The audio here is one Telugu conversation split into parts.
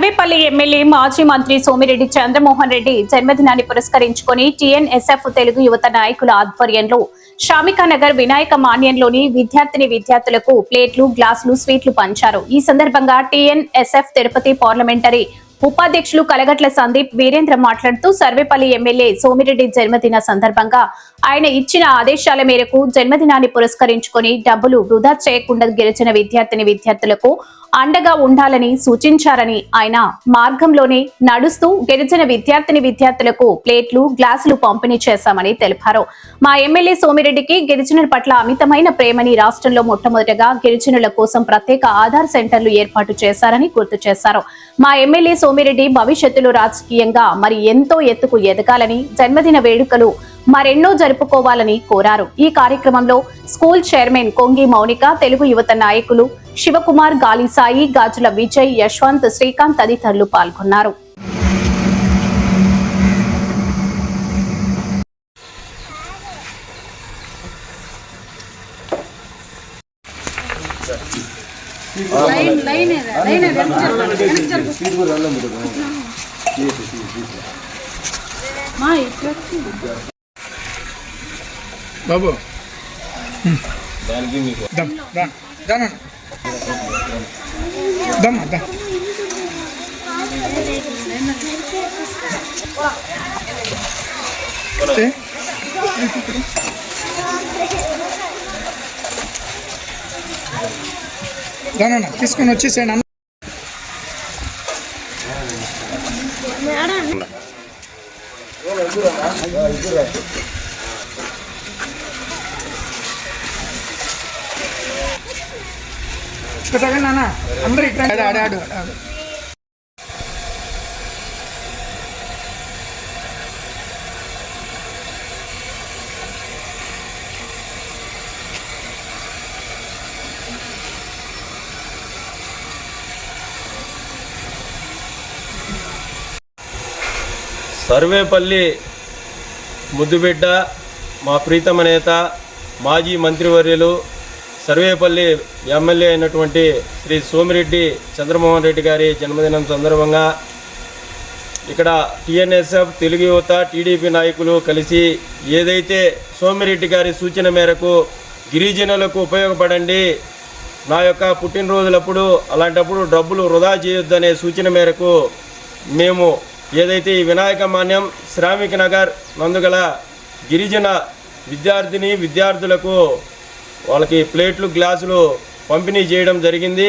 సర్వేపల్లి ఎమ్మెల్యే మాజీ మంత్రి సోమిరెడ్డి చంద్రమోహన్ రెడ్డి జన్మదినాన్ని పురస్కరించుకొని టీఎన్ఎస్ఎఫ్ తెలుగు యువత నాయకుల ఆధ్వర్యంలో శ్రామికానగర్ వినాయక మాన్యంలోని విద్యార్థులకు ప్లేట్లు, గ్లాసులు, స్వీట్లు పంచారు. ఈ సందర్భంగా టీఎన్ఎస్ఎఫ్ తిరుపతి పార్లమెంటరీ ఉపాధ్యక్షులు కలగట్ల సందీప్ వీరేంద్ర మాట్లాడుతూ సర్వేపల్లి ఎమ్మెల్యే సోమిరెడ్డి జన్మదిన సందర్భంగా ఆయన ఇచ్చిన ఆదేశాల మేరకు జన్మదినాన్ని పురస్కరించుకొని డబ్బులు వృధా చేయకుండా గెలిచిన విద్యార్థులకు అండగా ఉండాలని సూచించారని, ఆయన మార్గంలోనే నడుస్తూ గిరిజన విద్యార్థులకు ప్లేట్లు, గ్లాసులు పంపిణీ చేశామని తెలిపారు. మా ఎమ్మెల్యే సోమిరెడ్డికి గిరిజనుల పట్ల అమితమైన ప్రేమని, రాష్ట్రంలో మొట్టమొదటిగా గిరిజనుల కోసం ప్రత్యేక ఆధార్ సెంటర్లు ఏర్పాటు చేశారని గుర్తు చేశారు. మా ఎమ్మెల్యే సోమిరెడ్డి భవిష్యత్తులో రాజకీయంగా మరి ఎంతో ఎత్తుకు ఎదగాలని, జన్మదిన వేడుకలు మరెన్నో జరుపుకోవాలని కోరారు. ఈ కార్యక్రమంలో స్కూల్ చైర్మన్ కొంగి మౌనిక, తెలుగు యువత నాయకులు శివకుమార్, గాలి సాయి, గాజుల విజయ్, యశ్వంత్, శ్రీకాంత్ తదితరులు పాల్గొన్నారు. బాబు దానన్నా తీసుకొని వచ్చేసేయండి. నాన్న అందరూ ఇక్కడ ఆడాడు. సర్వేపల్లి ముద్దుబిడ్డ, మా ప్రీతమ నేత, మాజీ మంత్రివర్యులు, సర్వేపల్లి ఎమ్మెల్యే అయినటువంటి శ్రీ సోమిరెడ్డి చంద్రమోహన్ రెడ్డి గారి జన్మదినం సందర్భంగా ఇక్కడ టీఎన్ఎస్ఎఫ్ తెలుగు యువత, టీడీపీ నాయకులు కలిసి ఏదైతే సోమిరెడ్డి గారి సూచన మేరకు గిరిజనులకు ఉపయోగపడండి, నా యొక్క పుట్టినరోజులప్పుడు అలాంటప్పుడు డబ్బులు వృధా చేయొద్దనే సూచన మేరకు మేము ఏదైతే ఈ వినాయక మాన్యం శ్రామిక నగర్ నందుగల గిరిజన విద్యార్థులకు వాళ్ళకి ప్లేట్లు, గ్లాసులు పంపిణీ చేయడం జరిగింది.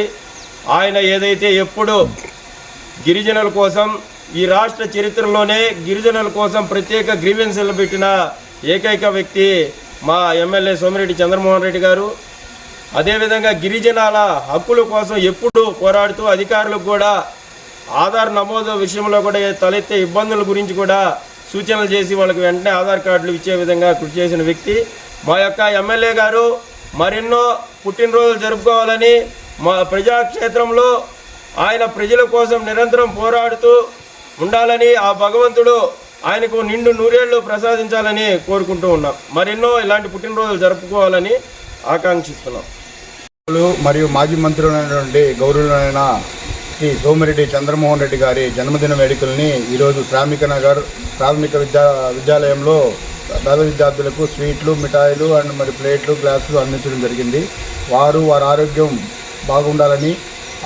ఆయన ఏదైతే ఎప్పుడు గిరిజనుల కోసం ఈ రాష్ట్ర చరిత్రలోనే గిరిజనుల కోసం ప్రత్యేక గ్రీవెన్స్లు పెట్టిన ఏకైక వ్యక్తి మా ఎమ్మెల్యే సోమిరెడ్డి చంద్రమోహన్ రెడ్డి గారు. అదేవిధంగా గిరిజనాల హక్కుల కోసం ఎప్పుడు పోరాడుతూ అధికారులకు కూడా ఆధార్ నమోదు విషయంలో కూడా తలెత్తే ఇబ్బందుల గురించి కూడా సూచనలు చేసి వాళ్ళకి వెంటనే ఆధార్ కార్డులు ఇచ్చే విధంగా కృషి చేసిన వ్యక్తి మా యొక్క ఎమ్మెల్యే గారు. మరెన్నో పుట్టినరోజులు జరుపుకోవాలని, మా ప్రజాక్షేత్రంలో ఆయన ప్రజల కోసం నిరంతరం పోరాడుతూ ఉండాలని, ఆ భగవంతుడు ఆయనకు నిండు నూరేళ్లు ప్రసాదించాలని కోరుకుంటూ ఉన్నాం. మరెన్నో ఇలాంటి పుట్టినరోజులు జరుపుకోవాలని ఆకాంక్షిస్తున్నాం. మరియు మాజీ మంత్రులైనటువంటి గౌరవులైన శ్రీ సోమిరెడ్డి చంద్రమోహన్ రెడ్డి గారి జన్మదిన వేడుకల్ని ఈరోజు శ్రామిక నగర్ ప్రాథమిక విద్యాలయంలో పేద విద్యార్థులకు స్వీట్లు, మిఠాయిలు అండ్ మరి ప్లేట్లు, గ్లాసులు అందించడం జరిగింది. వారి ఆరోగ్యం బాగుండాలని,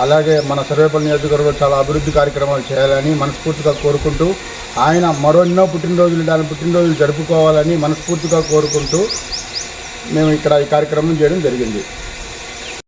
అలాగే మన సర్వేపల్లి నియోజకవర్గంలో చాలా అభివృద్ధి కార్యక్రమాలు చేయాలని మనస్ఫూర్తిగా కోరుకుంటూ, ఆయన మరో ఎన్నో పుట్టినరోజులు జరుపుకోవాలని మనస్ఫూర్తిగా కోరుకుంటూ మేము ఇక్కడ ఈ కార్యక్రమం చేయడం జరిగింది.